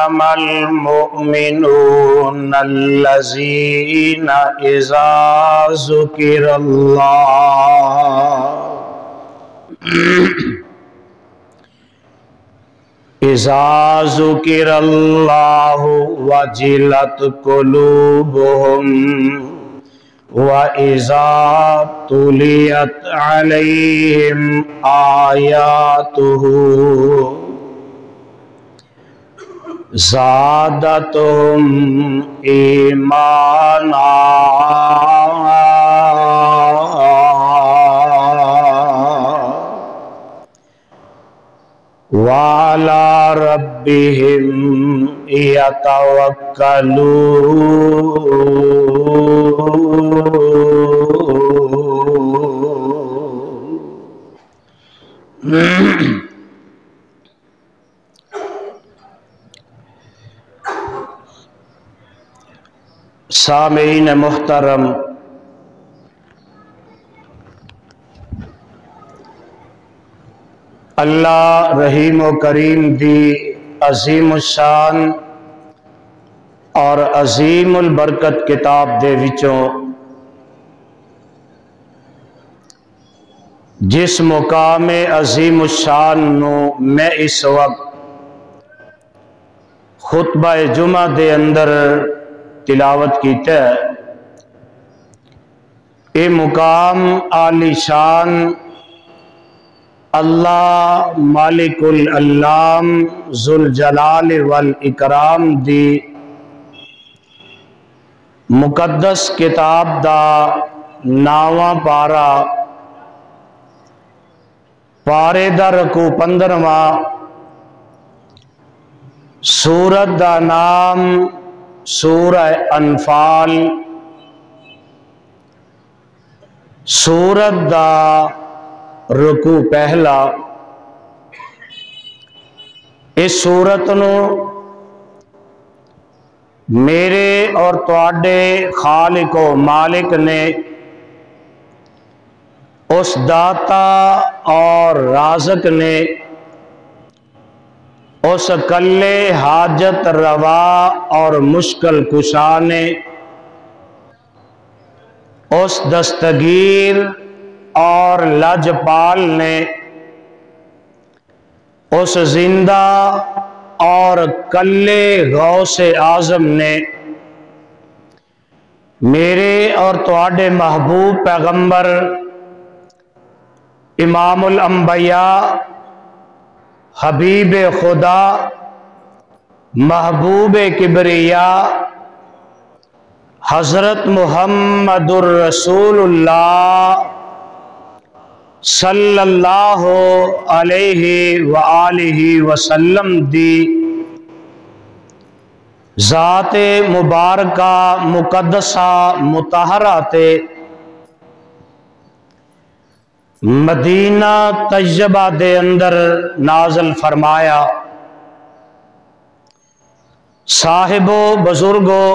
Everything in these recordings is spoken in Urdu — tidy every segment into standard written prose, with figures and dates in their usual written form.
إنما المؤمنون الذين إذا ذكر الله إذا ذكر الله وجلت قلوبهم وإذا تليت عليهم آياته زادتهم إيمانا وعلى ربهم يتوكلون. سامعین محترم، اللہ رحیم و کریم دی عظیم الشان اور عظیم البرکت کتاب دے وچوں جس مقام عظیم الشان نو میں اس وقت خطبہ جمعہ دے اندر تلاوت کیتا ہے، اے مقام عالی شان اللہ مالک العلام ذوالجلال والاکرام دی مقدس کتاب دا ناواں پارا، پارے دا رکوع 15واں، سورت دا نام سورہ انفال، سورت دا رکوع پہلا۔ اس سورت نو میرے اور تواڈے خالق و مالک نے اس داتا اور رازق نے اس کلے حاجت روا اور مشکل کشا نے اس دستگیر اور لاجپال نے اس زندہ اور کلے غوث اعظم نے میرے اور تواڈے محبوب پیغمبر امام الانبیاء حبیب خدا محبوب کبریا حضرت محمد الرسول اللہ صلی اللہ علیہ وآلہ وسلم دی ذات مبارکہ مقدسہ مطہرہ تے مدینہ طیبہ دے اندر نازل فرمایا۔ صاحبو بزرگو،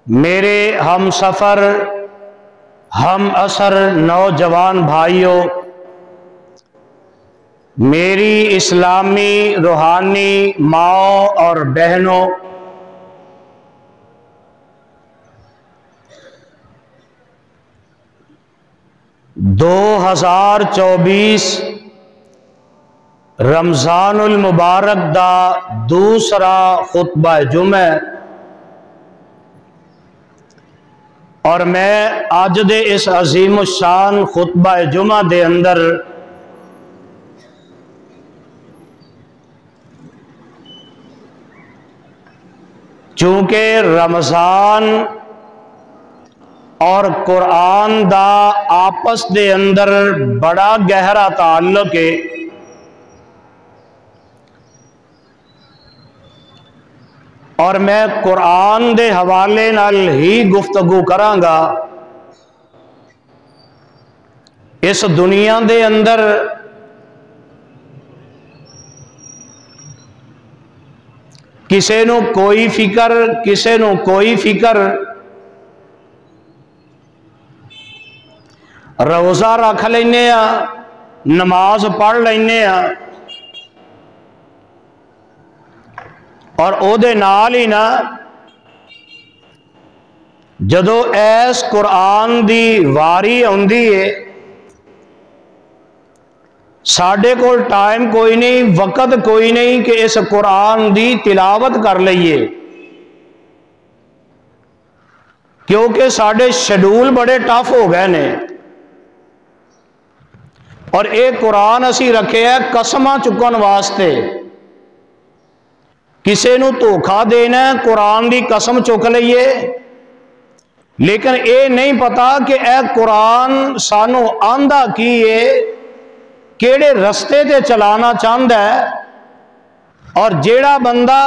میرے ہم سفر ہم اثر نوجوان بھائیوں، میری اسلامی روحانی ماؤں اور بہنوں، 2024 رمضان المبارک دا دوسرا خطبہ جمعہ، اور میں آج دے اس عظیم الشان خطبہ جمعہ دے اندر چونکہ رمضان اور قرآن دا آپس دے اندر بڑا گہرا تعلق ہے، اور میں قرآن دے حوالے نال ہی گفتگو کرانگا۔ اس دنیا دے اندر کسے نو کوئی فکر، کسے نو کوئی فکر، روزہ رکھ لینے ہاں، نماز پڑھ لینے ہاں، اور او دے نال ہی نا جدو ایس قرآن دی واری آندی ہے ساڈے کول ٹائم کوئی نہیں، وقت کوئی نہیں کہ اس قرآن دی تلاوت کر لئیے، کیونکہ ساڈے شیڈول بڑے ٹف ہو گئے نے۔ اور ایک قرآن اسی رکھے ہے قسماں چکن واسطے، کسے نو دھوکھا دینا ہے قرآن دی قسم چک لئیے، لیکن اے نہیں پتا کہ اے قرآن سانو آندہ کیے کیڑے رستے تے چلانا چاہتا ہے۔ اور جیڑا بندہ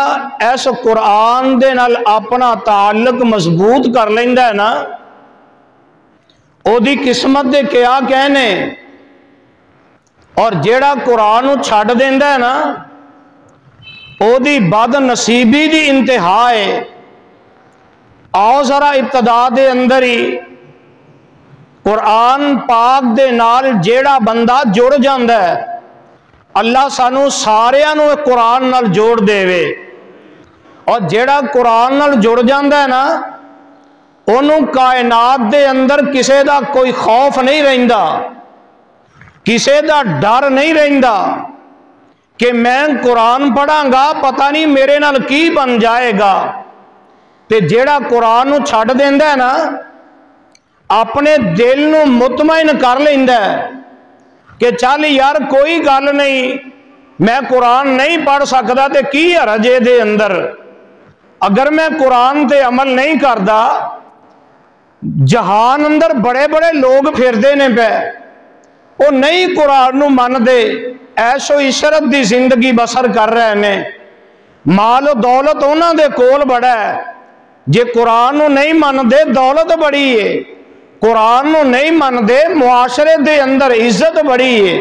ایس قرآن دے نال اپنا تعلق مضبوط کر لیندا ہے نا، او دی قسمت دے کیا کہنے، اور جیڑا قرآن نو چھڈ دیندا ہے نا او دی بد نصیبی دی انتہا ہے۔ آؤ ذرا ابتدا دے اندر ہی قرآن پاک دے نال جیڑا بندہ جڑ جاندا ہے، اللہ سانو ساریاں نو قرآن نال جوڑ دے وے، اور جیڑا قرآن نال جڑ جاندا ہے نا انہوں کائنات دے اندر کسے دا کوئی خوف نہیں رہندا، کسے دا ڈر نہیں رہندا کہ میں قرآن پڑھاں گا پتہ نہیں میرے نال کی بن جائے گا۔ تے جیڑا قرآن نو چھڈ دیندا ہے نا اپنے دل نو مطمئن کر لیندا ہے کہ چل یار کوئی گل نہیں، میں قرآن نہیں پڑھ سکتا تے کی حرج دے اندر، اگر میں قرآن تے عمل نہیں کردا، جہان اندر بڑے بڑے لوگ پھردے نے پہ وہ نہیں قرآن نو من دے، ایش و عشرت دی زندگی بسر کر رہے نے، مال و دولت انہاں دے کول بڑا ہے، جے قرآن نو نہیں من دے دولت بڑی ہے، قرآن نو نہیں من دے معاشرے دے اندر عزت بڑی ہے،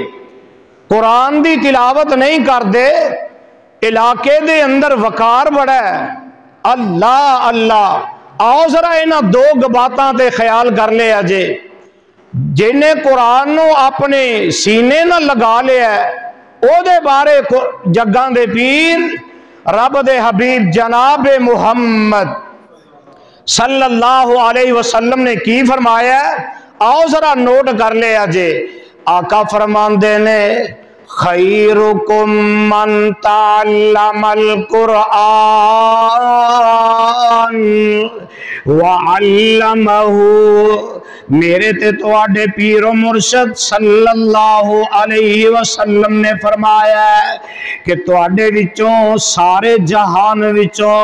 قرآن دی تلاوت نہیں کر دے علاقے دے اندر وقار بڑا ہے۔ اللہ اللہ، آؤ ذرا انہاں دو باتاں تے خیال کر لے اجے، جنہیں قرآن نو اپنے سینے نہ لگا لیا ہے او دے بارے جگاں دے پیر رب دے حبیب جناب محمد صلی اللہ علیہ وسلم نے کی فرمایا ہے، آؤ ذرا نوٹ کر لے اجے۔ آقا فرماندے نے خیرکم من تعلم القرآن وعلمہ، میرے تے تواڈے پیر و مرشد صلی اللہ علیہ وسلم نے فرمایا ہے کہ تواڈے وچوں سارے جہان وچوں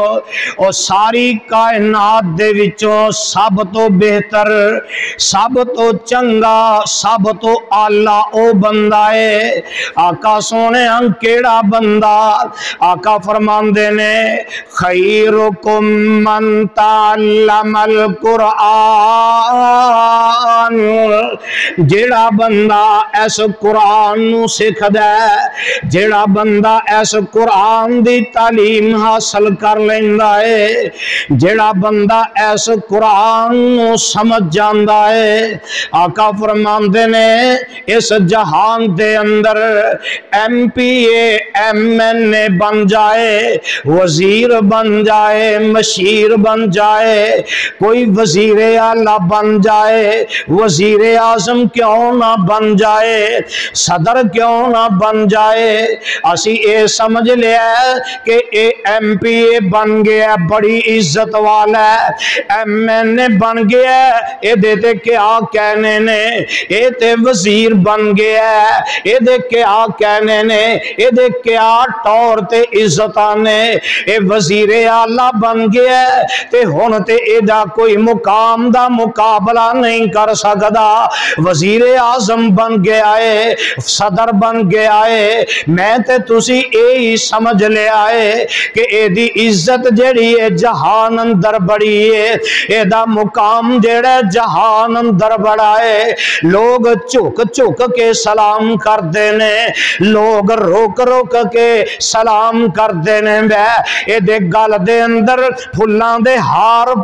اور ساری کائنات دے وچوں سب تو بہتر، سب تو چنگا، سب تو اعلیٰ او بندہ ہے۔ آقا سونے ہم کیڑا بندہ؟ آقا فرماندے نے خیرکم من تعلم القرآن، جیڑا بندہ ایس قرآن نو سکھ دے، جیڑا بندہ ایس قرآن دی تعلیم حاصل کر لیندا ہے، جیڑا بندہ ایس قرآن نو سمجھ جاندا ہے، آقا فرماندے نے اس جہان دے اندر M P A M N A بن جائے، وزیر بن جائے، مشیر بن جائے، کوئی وزیر اعلیٰ بن جائے، وزیر اعظم کیوں نہ بن جائے، صدر کیوں نہ بن جائے، اسی اے سمجھ لیا کہ اے ایم پی اے بن گیا بڑی عزت والا ہے، ایم این اے بن گیا اے دیتے کیا کہنے نے، اے تے وزیر بن گیا اے دے کیا کہنے نے، اے دے کیا ٹور تے عزتانے، اے وزیر اعلیٰ بن گیا تے ہون تے اے دا کوئی مقام دا مقابلہ نہیں کر سکدا، وزیر اعظم بن گیا ہے، صدر بن گیا ہے، میں تے تسی اے ہی سمجھ لے آئے کہ اے دی عزت جیڑی ہے جہان اندر بڑی ہے، اے دا مقام جیڑا جہان اندر بڑا ہے، لوگ چک چک کے سلام کر دینے، لوگ روک روک کے سلام کر دینے بے، اے دے گل دے اندر پھلاں دے ہار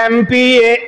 MP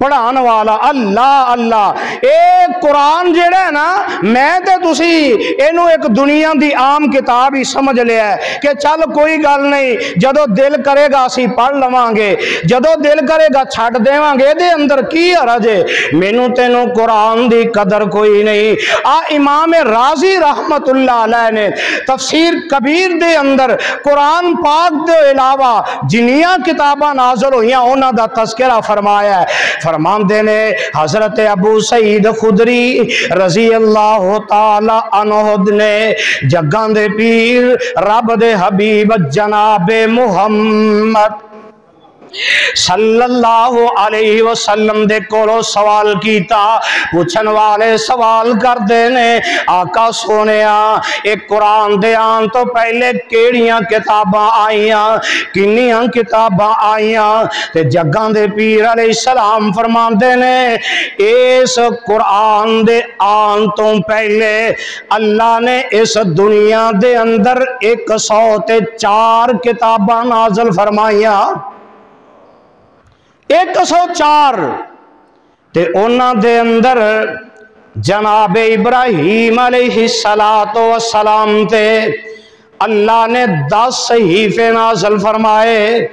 پڑھان والا اللہ اللہ۔ اے قرآن جڑا ہے نا میں تے تسی اینو ایک دنیا دی عام کتاب ہی سمجھ لیا ہے کہ چل کوئی گل نہیں، جدو دل کرے گا اسی پڑھ لواں گے، جدو دل کرے گا چھڈ دیواں گے، دے اندر کی حرج ہے؟ مینوں تینوں قرآن دی قدر کوئی نہیں۔ امام رازی رحمت اللہ علیہ نے تفسیر کبیر دے اندر قرآن پاک دے علاوہ جنیاں کتاباں نازل ہوئیاں انہاں دا تذکرہ فرمایا ہے۔ فرماندے نے حضرت ابو سعید خدری رضی اللہ تعالی عنہ نے جگاں دے پیر رب دے حبیب جناب محمد صلی اللہ علیہ وسلم دے کولو سوال کیتا۔ پوچھن والے سوال کر دینے آقا سونیا ایک قرآن دے آن تو پہلے کیڑیاں کتاباں آئیاں، کنیاں کتاباں آئیاں؟ تے جگاں دے پیر علیہ السلام فرمان دینے اس قرآن دے آن تو پہلے اللہ نے اس دنیا دے اندر 104 کتاباں نازل فرمائیاں، 104 تے اونا دے اندر جناب ابراہیم علیہ السلام تے اللہ نے 10 صحیفے نازل فرمائے،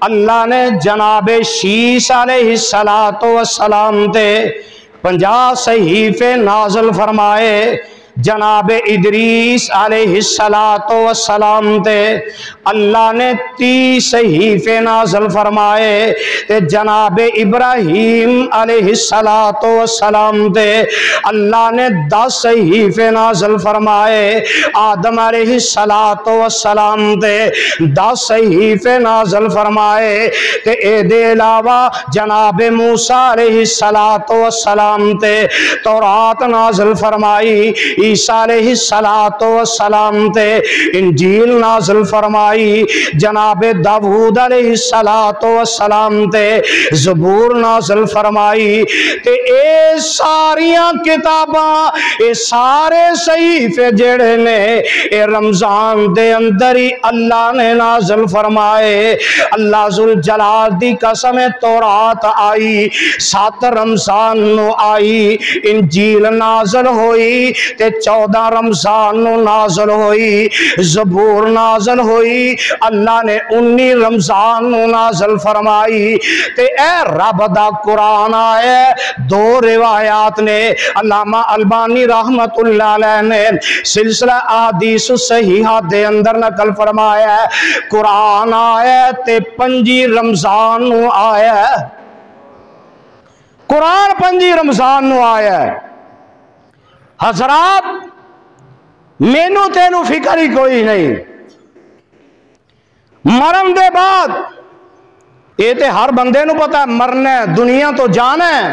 اللہ نے جناب شیس علیہ السلام تے 50 صحیفے نازل فرمائے، جناب ادریس علیہ السلام تے اللہ نے 30 صحیفے نازل فرمائے، تے جناب ابراہیم علیہ السلام تے اللہ نے 10 صحیفے نازل فرمائے، آدم علیہ السلام تے 10 صحیفے نازل فرمائے، تے اے دے علاوہ جناب موسیٰ علیہ السلام تے تورات نازل فرمائی، عیسیٰ علیہ السلام تے انجیل نازل فرمائی، جناب داود علیہ السلام تے زبور نازل فرمائی، تے اے ساریاں کتاباں اے سارے صحیفے جڑے نے اے رمضان دے اندر ہی اللہ نے نازل فرمائے۔ اللہ ذوالجلال دی قسم تورات آئی 7 رمضان نو آئی، انجیل نازل ہوئی تے 14 رمضان نو نازل ہوئی، زبور نازل ہوئی اللہ نے 19 رمضان نو نازل فرمائی، تے اے رب دا قرآن آئے 2 روایات نے علامہ البانی رحمت اللہ علیہ نے سلسلہ احادیث صحیحہ دے اندر نقل فرمایا ہے، قرآن آئے تے 5 رمضان نو آیا ہے، قرآن 5 رمضان نو آیا ہے۔ حضرات مینوں تینوں فکر ہی کوئی نہیں، مرن دے بعد یہ تے ہر بندے نو پتا ہے مرنا ہے، دنیا تو جانا ہے،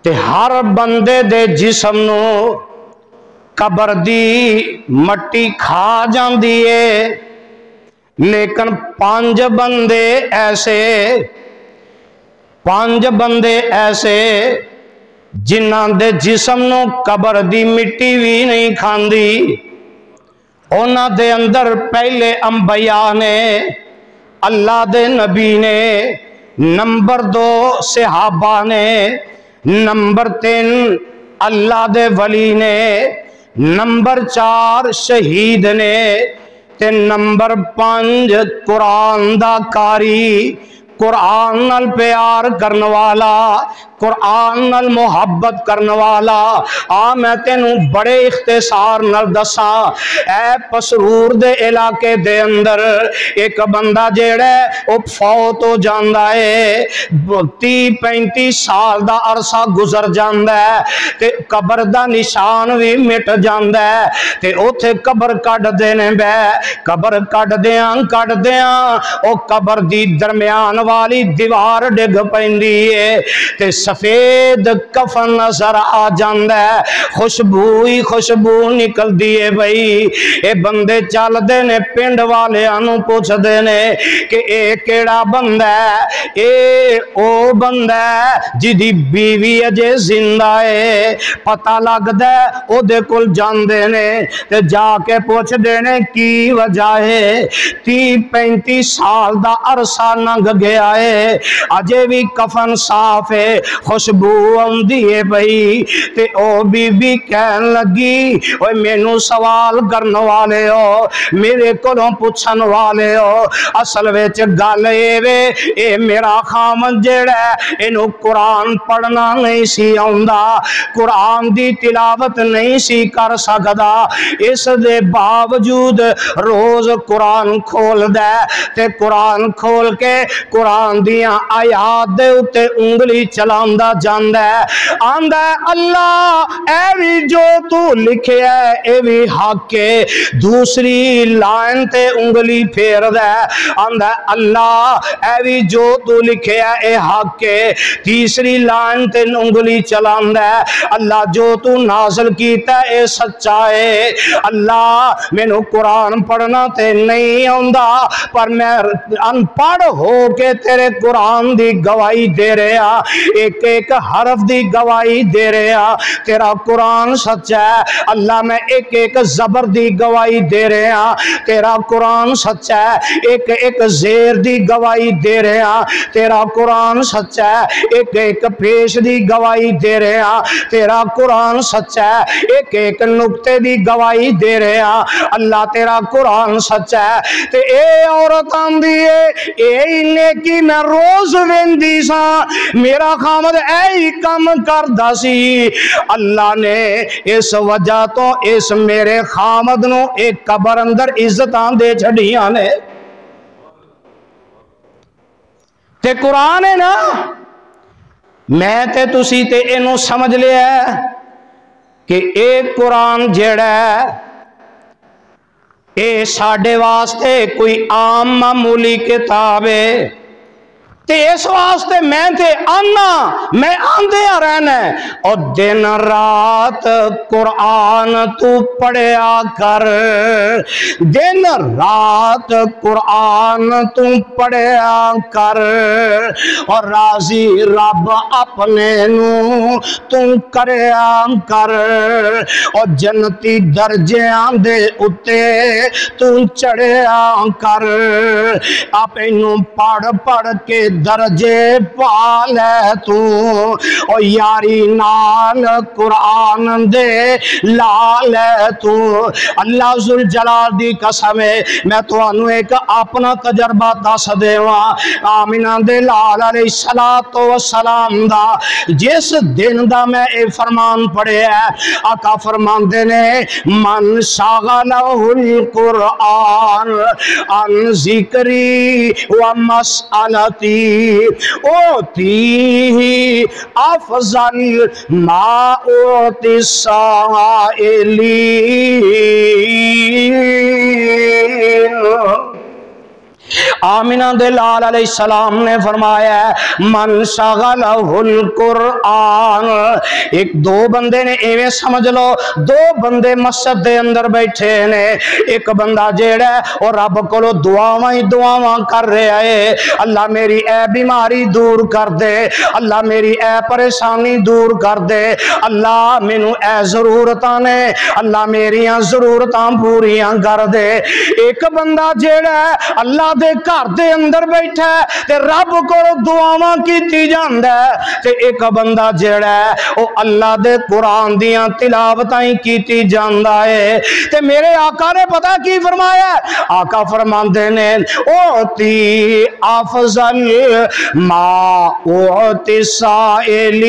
تے ہر بندے دے جسم نو قبر دی مٹی کھا جاندی ہے، لیکن 5 بندے ایسے جنہاں دے جسم نو قبر دی مٹی بھی نہیں کھاندی، اونا دے اندر پہلے انبیاء نے، اللہ دے نبی نے، نمبر 2 صحابہ نے، نمبر 3 اللہ دے ولی نے، نمبر 4 شہید نے، تے نمبر 5 قرآن دا کاری، قرآن نال پیار کرن والا، قرآن نال محبت کرن والا۔ میں تینوں بڑے اختصار نال دسا، اے پسرور دے علاقے دے اندر ایک بندہ جیڑا او فوت ہو جاندا ہے، 30-35 سال دا عرصہ گزر جاندا ہے، تے قبر دا نشان بھی مٹ جاندا ہے، تے اوتھے قبر کڈ دینے بے، قبر کڈ دیاں او قبر دی درمیان والی دیوار ڈگ پیندی ہے، تے سفید کفن نظر آ جاندا ہے، خوشبو ہی خوشبو نکل دیے بھئی۔ اے بندے چل دے نے پنڈ والے آنوں پوچھ دے نے کہ اے کیڑا بندہ ہے؟ اے او بندہ ہے جدی بیوی اجے زندہ ہے، پتہ لگ دے او دے کل جان دے نے تے جا کے پوچھ دے نے کی وجہ ہے؟ 30-35 سال دا عرصہ لنگ گیا ہے، اجے بھی کفن صاف ہے، خوشبو آندی ہے بھئی۔ تے او بی بی کہن لگی اوے مینوں سوال کرن والے ہو، میرے کولوں پوچھن والے ہو، اصل وچ گل اے وے اے میرا خامن جڑا ہے اینوں قرآن پڑھنا نہیں سی آوندا، قرآن دی تلاوت نہیں سی کر سکدا، اس دے باوجود روز قرآن کھول دے تے قرآن کھول کے قرآن دیاں آیات دے اتے انگلی چلاندا جاندا ہے، آندا ہے اللہ اے بھی جو تو لکھے ہے اے بھی حق ہے، دوسری لائن تے انگلی پھیر دے، آندا ہے اللہ اے بھی جو تو لکھے ہے اے حق ہے، تیسری لائن تے انگلی چلاندا ہے، اللہ جو تو نازل کیتا ہے اے سچا ہے، اللہ میں نو قرآن پڑھنا تے نہیں آندا پر میں ان پڑھ ہو کے تیرے قرآن دی گواہی دے رہا، ایک ایک حرف دی گواہی دے رہا، تیرا قرآن سچا ہے، اللہ میں ایک ایک زبر دی گواہی دے رہا، تیرا قرآن سچا ہے، ایک ایک زیر دی گواہی دے رہا، تیرا قرآن سچا ہے، ایک ایک پیش دی گواہی دے رہا، تیرا قرآن سچا ہے، ایک ایک نقطے دی گواہی دے رہا، اللہ تیرا قرآن سچا ہے۔ تے اے عورت آندی ہے اے نیکی میں روز ویندی سا، میرا خامد اے ہی کم کردا سی، اللہ نے اس وجہ تو اس میرے خامد نو ایک قبر اندر عزتاں دے چھڑیاں نے۔ تے قرآن ہے نا، میں تے تسی تے اینو سمجھ لیا ہے کہ ایک قرآن جیڑا ہے اے ساڑھے واسطے کوئی عام معمولی کتاب ہے، تے اس واسطے میں تے آنا میں آندے رہنا ہے، اور دن رات قرآن تو پڑھیا کر، دن رات قرآن تو پڑھیا کر، اور راضی رب اپنے نو تو کریا کر، اور جنتی درجیاں دے اتے تو چڑھیا کر، آپ انہوں پڑھ پڑھ کے درجے پا لے تو، اور یاری نال قرآن دے لا لے تو۔ اللہ ذوالجلال دی قسم ہے، میں تو انہوں ایک اپنا تجربہ دس دے وہاں، آمینہ دے لال علیہ السلام دا جس دن دا میں اے فرمان پڑھے ہے، آقا فرمان دے نے من شاغلہ القرآن عن ذکری و مسئلتی اوتیہ افضل ما اوتی السائلین۔ آمینہ دلال علیہ السلام نے فرمایا ہے من شغلہ القرآن، ایک دو بندے نے ایویں سمجھ لو، دو بندے مسجد دے اندر بیٹھے نے، ایک بندہ جیڑا ہے اور رب کو دعاواں کر رہا ہے، اللہ میری اے بیماری دور کر دے، اللہ میری اے پریشانی دور کر دے، اللہ مینوں اے ضرورتاں نے، اللہ میریاں ضرورتاں پوریاں کر دے۔ ایک بندہ جیڑا ہے اللہ دے گھر دے اندر بیٹھا ہے تے رب کو دعاواں کیتی جاندا ہے، تے ایک بندہ جیڑا ہے او اللہ دے قرآن دیاں تلاوتاں کیتی جاندا ہے۔ تے میرے آقا نے پتہ کی فرمایا ہے؟ آقا فرماندے نے اوتی افضل ما اوتی السائلین۔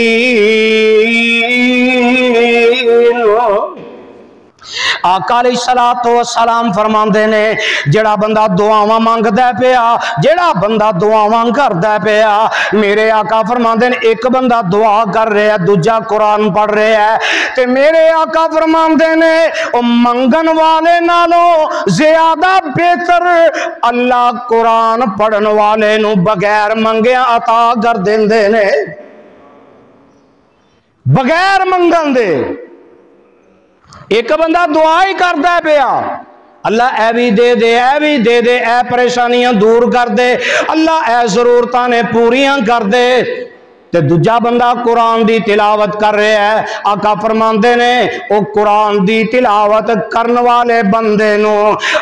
آقا علیہ السلام فرماندے نے جڑا بندہ دعاواں مانگدا پیا، جڑا بندہ دعاواں کردا پیا، میرے آقا فرماندے نے ایک بندہ دعا کر رہا ہے، دوجا قرآن پڑھ رہا ہے، تے میرے آقا فرماندے نے او منگن والے نالوں زیادہ بہتر اللہ قرآن پڑھن والے نو بغیر منگیا عطا کر دیندے نے۔ بغیر منگن دے ایک بندہ دعا ہی کرتا ہے پیا اللہ اے بھی دے دے اے بھی دے دے اے پریشانیاں دور کر دے اللہ اے ضرورتاں نے پوریاں کر دے تے دوجا بندہ قرآن دی تلاوت کر رہا ہے آقا فرماندے نے او قرآن دی تلاوت کرن والے بندے نو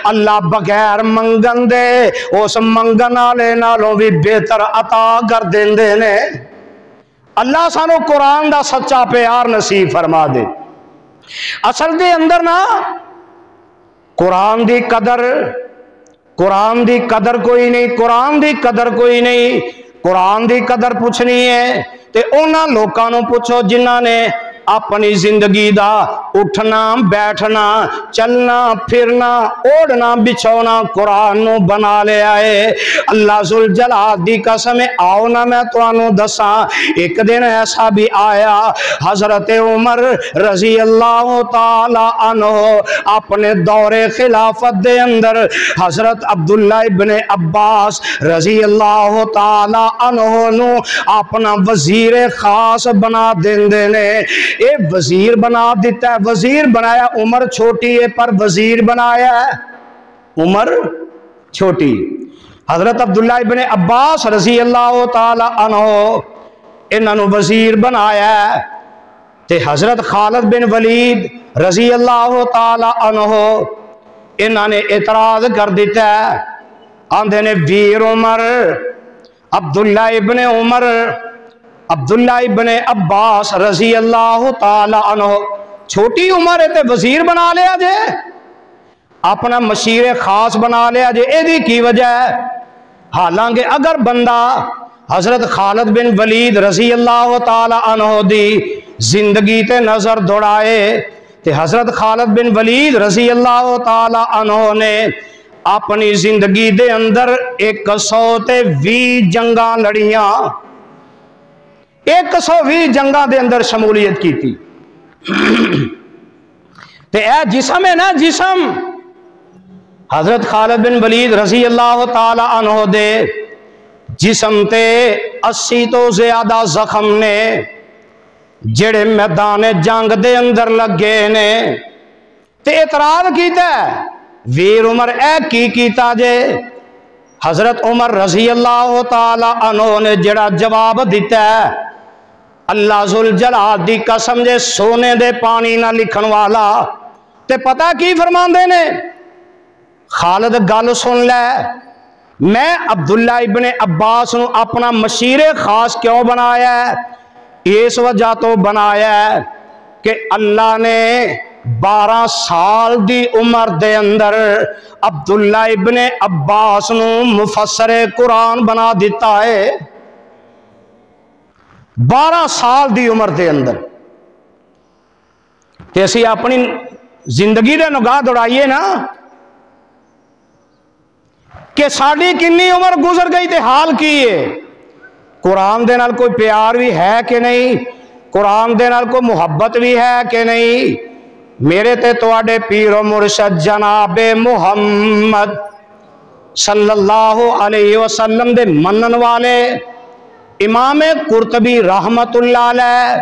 اللہ بغیر منگن دے اس منگن والے نالوں بھی بہتر عطا کر دیندے نے اللہ سانو قرآن دا سچا پیار نصیب فرما دے اصل دے اندر نا قرآن دی قدر کوئی نہیں قرآن دی قدر کوئی نہیں قرآن دی قدر پوچھنی ہے تے اونا لوکاں نو پوچھو جنہاں نے اپنی زندگی دا اٹھنا بیٹھنا چلنا پھرنا اوڑنا بچھونا قرآن نو بنا لے آئے اللہ ذوالجلال دی قسم آؤ نا میں توانو دساں ایک دن ایسا بھی آیا حضرت عمر رضی اللہ تعالی عنہ اپنے دور خلافت دے اندر حضرت عبداللہ ابن عباس رضی اللہ تعالی عنہ نو اپنا وزیر خاص بنا دیندے نے اے وزیر بنا دیتا ہے وزیر بنایا عمر چھوٹی ہے پر وزیر بنایا ہے عمر چھوٹی حضرت عبداللہ ابن عباس رضی اللہ تعالی عنہ انہوں نے وزیر بنایا ہے تے حضرت خالد بن ولید رضی اللہ تعالی عنہ انہوں نے اعتراض کر دیتا ہے آندھے نے ویر عمر عبداللہ ابن عمر عبداللہ ابن عباس رضی اللہ تعالی عنہ چھوٹی عمر ہے تے وزیر بنا لیا جے اپنا مشیر خاص بنا لیا جے ایدی کی وجہ ہے حالانکہ اگر بندہ حضرت خالد بن ولید رضی اللہ تعالی عنہ دی زندگی تے نظر دوڑائے تے حضرت خالد بن ولید رضی اللہ تعالی عنہ نے اپنی زندگی دے اندر 120 جنگاں لڑیاں 120 جنگاں دے اندر شمولیت کی تھی تے اے جسم ہے نا جسم حضرت خالد بن ولید رضی اللہ تعالی عنہ دے جسم تے 80 تو زیادہ زخم نے جڑے میدان جنگ دے اندر لگے نے تے اعتراض کیتا ہے ویر عمر اے کی کیتا جے حضرت عمر رضی اللہ تعالی عنہ نے جڑا جواب دیتا ہے اللہ ذوالجلال دی قسم جے سونے دے پانی نہ لکھن والا تے پتہ کی فرماندے نے خالد گل سن لے میں عبداللہ ابن عباس نو اپنا مشیر خاص کیوں بنایا ہے اس وجہ تو بنایا ہے کہ اللہ نے 12 سال دی عمر دے اندر عبداللہ ابن عباس نو مفسر قرآن بنا دیتا ہے 12 سال دی عمر دے اندر تے اسی اپنی زندگی دے نگاہ دوڑائیے نا کہ ساڑی کنی عمر گزر گئی تے حال کی ہے قرآن دے نال کوئی پیار بھی ہے کہ نہیں قرآن دے نال کوئی محبت بھی ہے کہ نہیں میرے تے تواڈے پیر و مرشد جناب محمد صلی اللہ علیہ وسلم دے منن والے امام قرطبی رحمت اللہ علیہ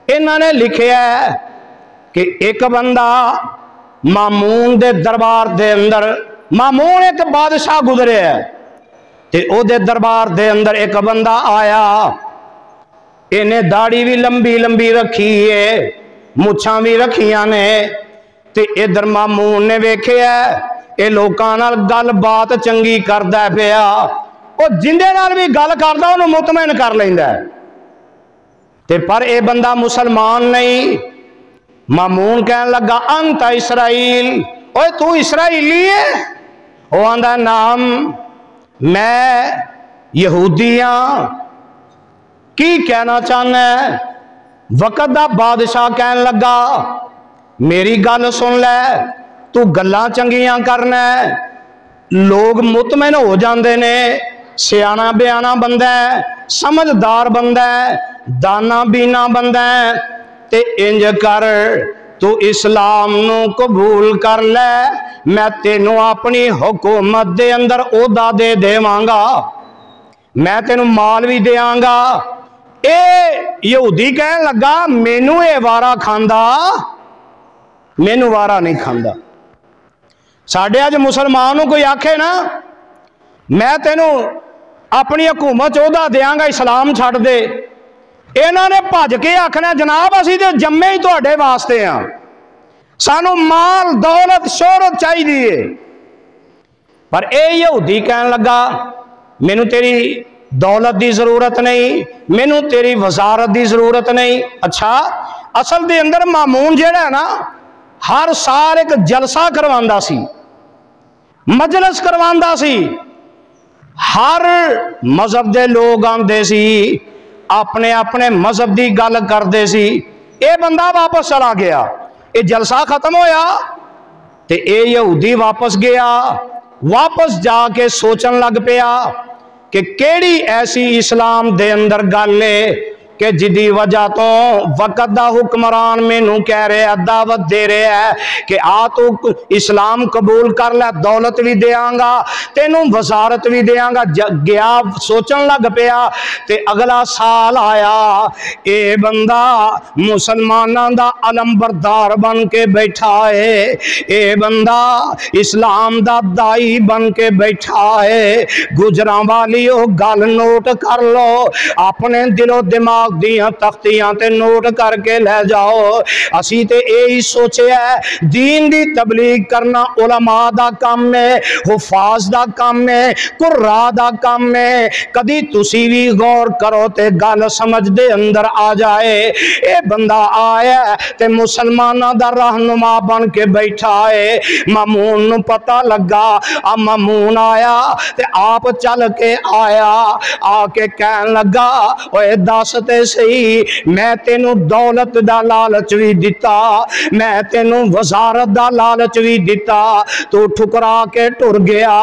انہوں نے لکھے ہے کہ ایک بندہ مامون دے دربار دے اندر مامون ایک بادشاہ گزرے ہے تے او دے دربار دے اندر ایک بندہ آیا انہیں داڑھی بھی لمبی لمبی رکھی ہے مچھاں بھی رکھیاں نے تے ادھر مامون نے ویکھے ہے اے لوکاں نال گل بات چنگی کردا پیا او جندے نال بھی گل کردا اونوں مطمئن کر لیندا ہے تے پر اے بندہ مسلمان نہیں مامون کہن لگا انت اسرائیل اوے تو اسرائیلی ہے او آندا نام میں یہودیاں کی کہنا چاہنا ہے وقت دا بادشاہ کہن لگا میری گل سن لے تو گلاں چنگیاں کرنا ہے لوگ مطمئن ہو جاندے نے سیانا بیانا بندہ ہے سمجھدار بندہ ہے دانا بینا بندہ ہے تے انج کر تو اسلام نو قبول کر لے میں تینوں اپنی حکومت دے اندر عہدہ دے دیواں گا میں تینوں مال بھی دیاں گا یہودی کہن لگا مینو یہ وارا کھاندا، مینو وارا نہیں کھاندا۔ ساڈے اج مسلمانوں کوئی آکھے نا میں تینوں اپنی حکومت عہدہ دیاں گا اسلام چھڈ دے، انہاں نے بھج کے آکھنا جناب اسی تے جمے ہی تہاڈے واسطے ہاں، سانو مال دولت شہرت چاہیے۔ پر اے یہودی کہن لگا مینوں تیری دولت دی ضرورت نہیں، مینوں تیری وزارت دی ضرورت نہیں۔ اچھا اصل دے اندر مامون جیڑا ہے نا ہر سال ایک جلسہ کرواندا سی، مجلس کرواندا سی، ہر مذہب دے لوگ آندے سی، اپنے اپنے مذہب دی گل کردے سی۔ اے بندہ واپس چلا گیا، اے جلسہ ختم ہویا تے اے یہودی واپس گیا، واپس جا کے سوچن لگ پیا کہ کیڑی ایسی اسلام دے اندر گل ہے کہ جدی وجہ تو وقت دا حکمران مینوں کہہ رہے ہیں، دعوت دے رہے ہیں کہ آ تو اسلام قبول کر لے، دولت بھی دیاں گا تینوں وزارت بھی دیاں گا۔ گیا سوچن لگ پیا تے اگلا سال آیا، اے بندہ مسلماناں دا علم بردار بن کے بیٹھا ہے، اے بندہ اسلام دا دائی بن کے بیٹھا ہے۔ گجراں والیو گل نوٹ کر لو، اپنے دل و دماغ دیاں تختیاں تے نوٹ کر کے لے جاؤ۔ اسی تے یہی سوچے ہے دین دی تبلیغ کرنا علماء دا کام ہے، حفاظ دا کام ہے، قراء دا کام ہے۔ کدی تسی بھی غور کرو تے گل سمجھ دے اندر آ جائے۔ اے بندہ آیا تے مسلمانہ دا رہنما بن کے بیٹھا ہے۔ مامون نو پتہ لگا، مامون آیا تے آپ چل کے آیا، آ کے کہن لگا اوے دس تے صحیح میں تینوں دولت دا لالچ بھی دیتا، میں تینوں وزارت دا لالچ بھی دیتا، تو ٹھکرا کے ٹر گیا۔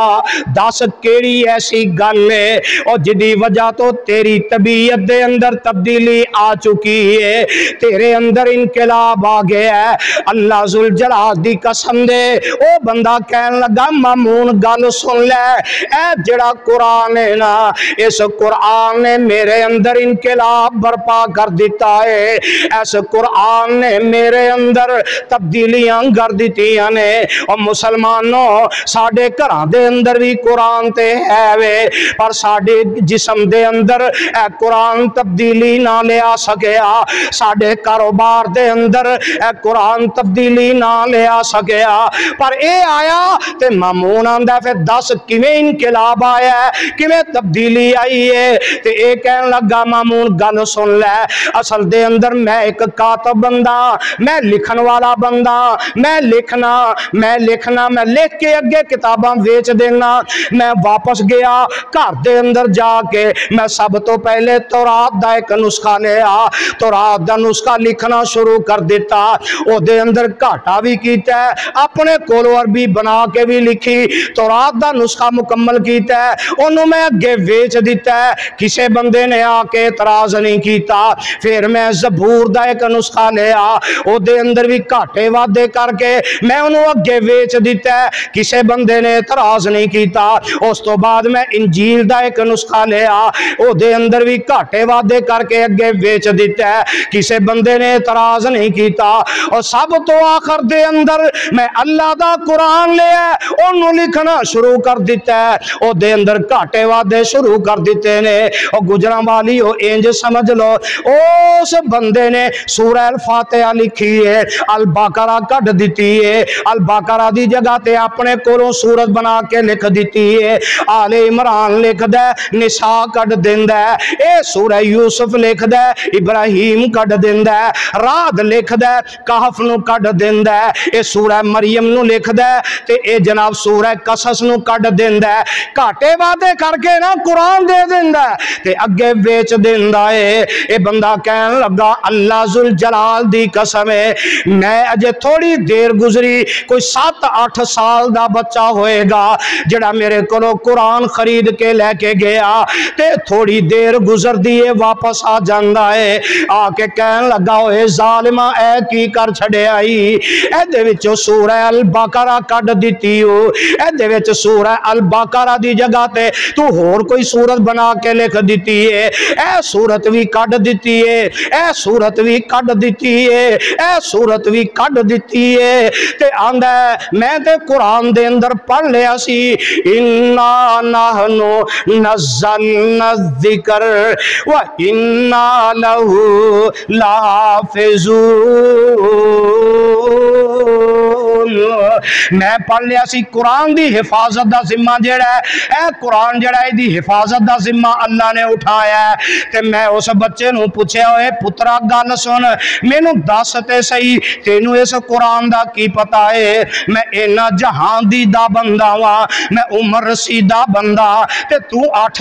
دس کیڑی ایسی گل ہے اور جدی وجہ تو تیری طبیعت دے اندر تبدیلی آ چکی ہے، تیرے اندر انقلاب آ گیا ہے۔ اللہ ذوالجلال دی قسم دے او بندہ کہن لگا مامون گل سن لے، اے جڑا قرآن ہے نا اس قرآن نے میرے اندر انقلاب برپا کر دیتا ہے، اس قرآن نے میرے اندر تبدیلیاں کر دیتیاں نے۔ اور مسلمانوں ساڈے گھراں دے اندر بھی قرآن تے ہے وے، پر ساڈے جسم دے اندر اے قرآن تبدیلی نہ لے آ سکیا، ساڈے کاروبار دے اندر اے قرآن تبدیلی نہ لے آ سکیا۔ پر اے آیا تے مامون آندا پھر دس کیویں انقلاب آیا ہے، کیویں تبدیلی آئی ہے؟ تے اے کہن لگا مامون گل سن لے، اصل دے اندر میں ایک کاتب بندہ، میں لکھن والا بندہ، میں لکھنا میں لکھ کے اگے کتاباں ویچ دینا۔ میں واپس گیا گھر دے اندر جا کے میں سب تو پہلے تورات دا ایک نسخہ لیا، تورات دا نسخہ لکھنا شروع کر دیتا، او دے اندر گھاٹا بھی کیتا ہے، اپنے کولو عربی بنا کے بھی لکھی، تورات دا نسخہ مکمل کیتا ہے، انہوں میں اگے ویچ دیتا ہے، کسے بندے نے آ کے اعتراض نہیں کیتا۔ پھر میں زبور دا ایک نسخہ لیا، او دے اندر بھی گھاٹے وعدے کر کے میں انہوں اگے ویچ دیتا ہے، کسے بندے نے اعتراض نہیں کیتا۔ اس تو بعد میں انجیل دا ایک نسخہ لیا، او دے اندر بھی گھاٹے وعدے کر کے اگے ویچ دیتا ہے، کسے بندے نے اعتراض نہیں کیتا۔ اور سب تو آخر دے اندر میں اللہ دا قرآن لیا، انہوں لکھنا شروع کر دیتا ہے، او دے اندر گھاٹے وعدے شروع کر دیتے نے۔ اور گجراں والی ہو انج سمجھ لو اس بندے نے سورہ الفاتحہ لکھی ہے، البقرہ کٹ دیتی ہے، البقرہ دی جگہ تے اپنے کولوں سورت بنا کے لکھ دیتی ہے، آل عمران لکھ دے، نساء کٹ دیندا ہے، اے سورہ یوسف لکھ دے، ابراہیم کٹ دیندا ہے، رعد لکھ دے، کہف نو کٹ دیندا ہے، اے سورہ مریم نو لکھ دے تے اے جناب سورہ قصص نو کٹ دیندا ہے، گھاٹے وعدے کر کے نا قرآن دے دیندا ہے تے اگے ویچ دیندا ہے۔ اے بندہ کہن لگا اللہ ذوالجلال دی قسم ہے میں اجے تھوڑی دیر گزری، کوئی 7-8 سال دا بچہ ہوئے گا جڑا میرے کولو قرآن خرید کے لے کے گیا تے تھوڑی دیر گزر دیے واپس آ جاندا ہے، آ کے کہن لگا اوے ظالمہ اے کی کر چھڑے آئی، اے دے وچوں سورہ البقرہ کٹ دیتی ہو، اے دے وچ سورہ البقرہ دی جگہ تے تو ہور کوئی سورت بنا کے لکھ دیتی ہے، اے سورت بھی کڈ دیتی ہے، اے صورت بھی کڈ دیتی ہے، اے صورت بھی کڈ دیتی ہے تے آندا ہے میں تے قرآن دے اندر پڑھ لیا سی انا نحنو نزلنا الذکر و انا لہو لحافظون۔ میں پڑھ لیا سی قرآن دی حفاظت دا ذمہ جڑا ہے، اے قرآن جڑا ہے دی حفاظت دا ذمہ اللہ نے اٹھایا ہے تے میں اس بچے نو پوچھیا ہوئے پترا گل سن مینوں دس تے صحیح تینوں اس قرآن دا کی پتا ہے؟ میں اینا جہان دی دا بندہ وا، میں عمر رسیدہ بندہ تے تو 8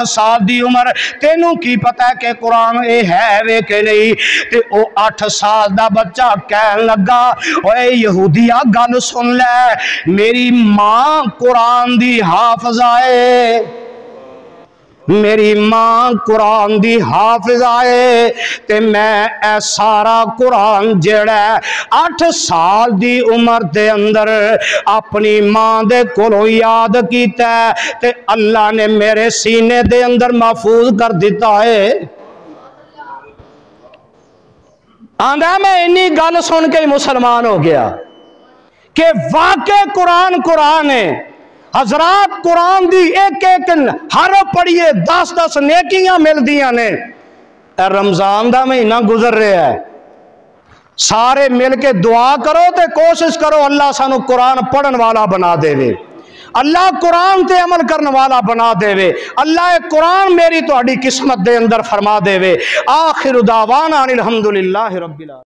سال دی عمر تینوں کی پتا ہے کہ قرآن اے ہے وے کہ نہیں؟ تے او 8 سال دا بچہ کہن لگا اوے یہودیا گل سن لے میری ماں قرآن دی حافظہ ہے، میری ماں قرآن دی حافظ آئے تے میں اے سارا قرآن جڑا 8 سال دی عمر دے اندر اپنی ماں دے کولوں یاد کیتا ہے تے اللہ نے میرے سینے دے اندر محفوظ کر دیتا ہے۔ آندھا میں انی گل سن کے مسلمان ہو گیا کہ واقع قرآن ہے۔ حضرات قرآن دی ایک حرف پڑھیے 10 نیکیاں مل دیاں نے۔ رمضان دا مہینہ گزر رہا ہے، سارے مل کے دعا کرو تے کوشش کرو اللہ سانو قرآن پڑھن والا بنا دے وے، اللہ قرآن تے عمل کرنے والا بنا دے وے، اللہ قرآن میری تہاڈی قسمت دے اندر فرما دے وے۔ آخر دعوانا الحمدللہ رب العالمین۔